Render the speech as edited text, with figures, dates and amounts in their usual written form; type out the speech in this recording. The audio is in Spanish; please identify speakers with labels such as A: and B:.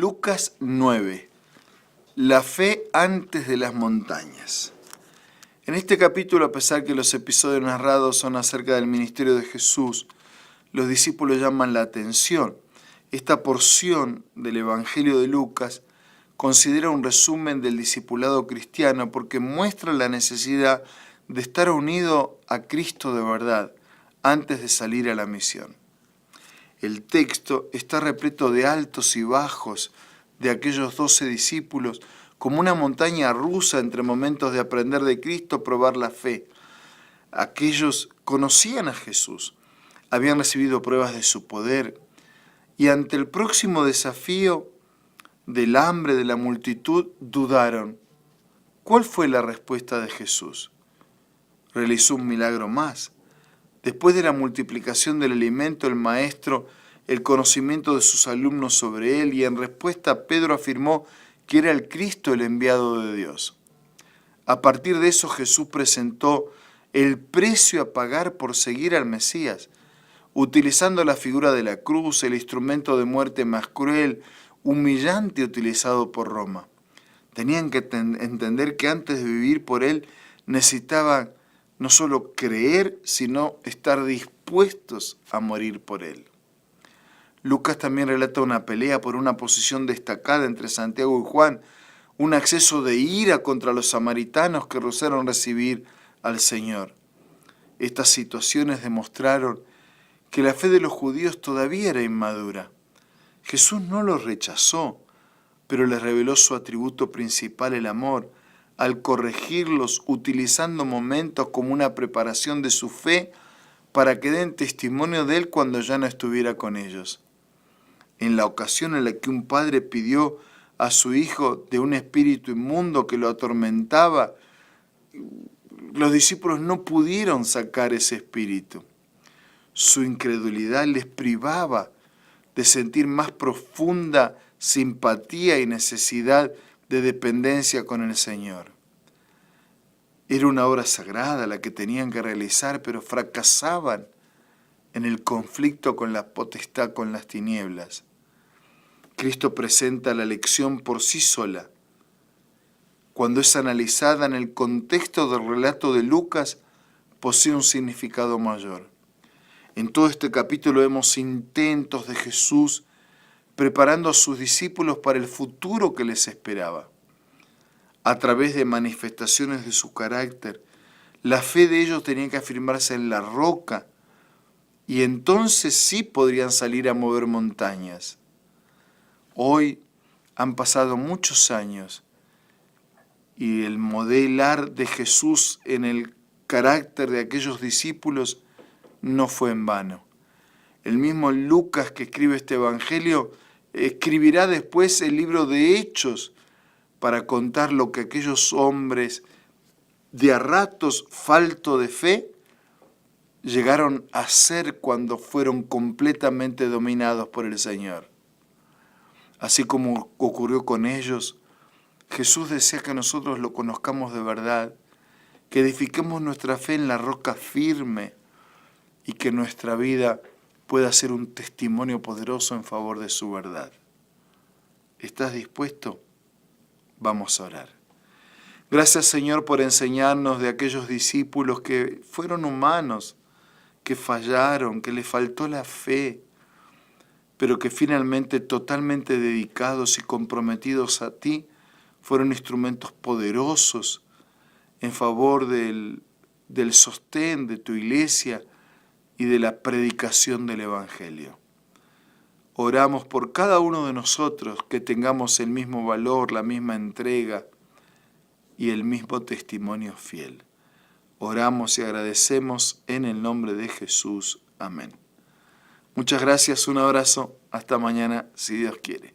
A: Lucas 9. La fe antes de las montañas. En este capítulo, a pesar que los episodios narrados son acerca del ministerio de Jesús, los discípulos llaman la atención. Esta porción del Evangelio de Lucas considera un resumen del discipulado cristiano porque muestra la necesidad de estar unido a Cristo de verdad antes de salir a la misión. El texto está repleto de altos y bajos de aquellos 12 discípulos, como una montaña rusa entre momentos de aprender de Cristo, probar la fe. Aquellos conocían a Jesús, habían recibido pruebas de su poder, y ante el próximo desafío del hambre de la multitud dudaron. ¿Cuál fue la respuesta de Jesús? Realizó un milagro más. Después de la multiplicación del alimento, el maestro, el conocimiento de sus alumnos sobre él, y en respuesta Pedro afirmó que era el Cristo, el enviado de Dios. A partir de eso Jesús presentó el precio a pagar por seguir al Mesías, utilizando la figura de la cruz, el instrumento de muerte más cruel, humillante utilizado por Roma. Tenían que entender que antes de vivir por él necesitaban no solo creer, sino estar dispuestos a morir por él. Lucas también relata una pelea por una posición destacada entre Santiago y Juan, un acceso de ira contra los samaritanos que rehusaron recibir al Señor. Estas situaciones demostraron que la fe de los judíos todavía era inmadura. Jesús no los rechazó, pero les reveló su atributo principal, el amor, al corregirlos utilizando momentos como una preparación de su fe para que den testimonio de él cuando ya no estuviera con ellos. En la ocasión en la que un padre pidió a su hijo de un espíritu inmundo que lo atormentaba, los discípulos no pudieron sacar ese espíritu. Su incredulidad les privaba de sentir más profunda simpatía y necesidad de dependencia con el Señor. Era una obra sagrada la que tenían que realizar, pero fracasaban en el conflicto con la potestad, con las tinieblas. Cristo presenta la lección por sí sola. Cuando es analizada en el contexto del relato de Lucas, posee un significado mayor. En todo este capítulo vemos intentos de Jesús preparando a sus discípulos para el futuro que les esperaba. A través de manifestaciones de su carácter, la fe de ellos tenía que afirmarse en la roca y entonces sí podrían salir a mover montañas. Hoy han pasado muchos años y el modelar de Jesús en el carácter de aquellos discípulos no fue en vano. El mismo Lucas que escribe este evangelio escribirá después el libro de Hechos para contar lo que aquellos hombres de a ratos falto de fe llegaron a ser cuando fueron completamente dominados por el Señor. Así como ocurrió con ellos, Jesús desea que nosotros lo conozcamos de verdad, que edifiquemos nuestra fe en la roca firme y que nuestra vida pueda ser un testimonio poderoso en favor de su verdad. ¿Estás dispuesto? Vamos a orar. Gracias, Señor, por enseñarnos de aquellos discípulos que fueron humanos, que fallaron, que les faltó la fe, pero que finalmente totalmente dedicados y comprometidos a ti, fueron instrumentos poderosos en favor del sostén de tu iglesia y de la predicación del Evangelio. Oramos por cada uno de nosotros que tengamos el mismo valor, la misma entrega y el mismo testimonio fiel. Oramos y agradecemos en el nombre de Jesús. Amén. Muchas gracias, un abrazo, hasta mañana, si Dios quiere.